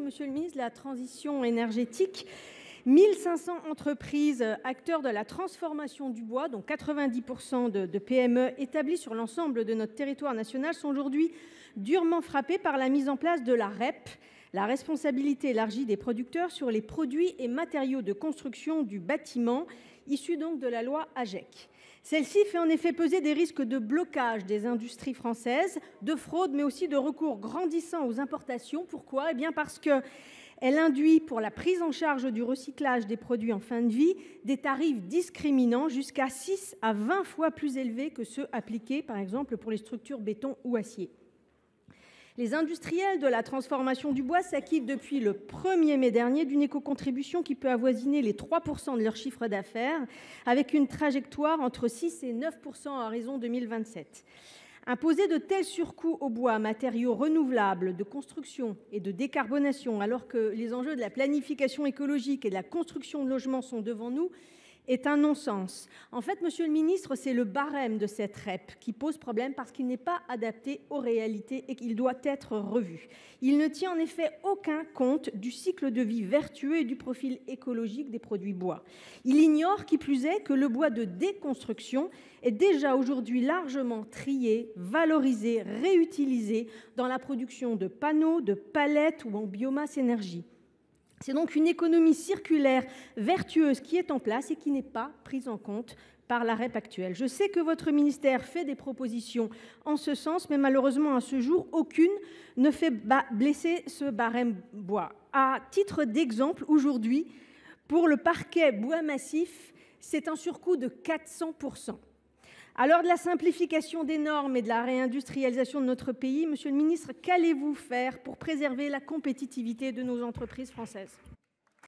Monsieur le ministre de la Transition énergétique, 1500 entreprises acteurs de la transformation du bois, dont 90% de PME établies sur l'ensemble de notre territoire national, sont aujourd'hui durement frappées par la mise en place de la REP, la responsabilité élargie des producteurs sur les produits et matériaux de construction du bâtiment, issue donc de la loi AGEC. Celle-ci fait en effet peser des risques de blocage des industries françaises, de fraude, mais aussi de recours grandissant aux importations. Pourquoi ? Parce qu'elle induit, pour la prise en charge du recyclage des produits en fin de vie, des tarifs discriminants jusqu'à 6 à 20 fois plus élevés que ceux appliqués, par exemple, pour les structures béton ou acier. Les industriels de la transformation du bois s'acquittent depuis le 1er mai dernier d'une éco-contribution qui peut avoisiner les 3% de leur chiffre d'affaires, avec une trajectoire entre 6 et 9% à horizon 2027. Imposer de tels surcoûts au bois, matériaux renouvelables, de construction et de décarbonation, alors que les enjeux de la planification écologique et de la construction de logements sont devant nous, est un non-sens. En fait, monsieur le ministre, c'est le barème de cette REP qui pose problème parce qu'il n'est pas adapté aux réalités et qu'il doit être revu. Il ne tient en effet aucun compte du cycle de vie vertueux et du profil écologique des produits bois. Il ignore, qui plus est, que le bois de déconstruction est déjà aujourd'hui largement trié, valorisé, réutilisé dans la production de panneaux, de palettes ou en biomasse énergie. C'est donc une économie circulaire vertueuse qui est en place et qui n'est pas prise en compte par la REP actuelle. Je sais que votre ministère fait des propositions en ce sens, mais malheureusement, à ce jour, aucune ne fait blesser ce barème bois. À titre d'exemple, aujourd'hui, pour le parquet bois massif, c'est un surcoût de 400%. À l'heure de la simplification des normes et de la réindustrialisation de notre pays, monsieur le ministre, qu'allez-vous faire pour préserver la compétitivité de nos entreprises françaises ?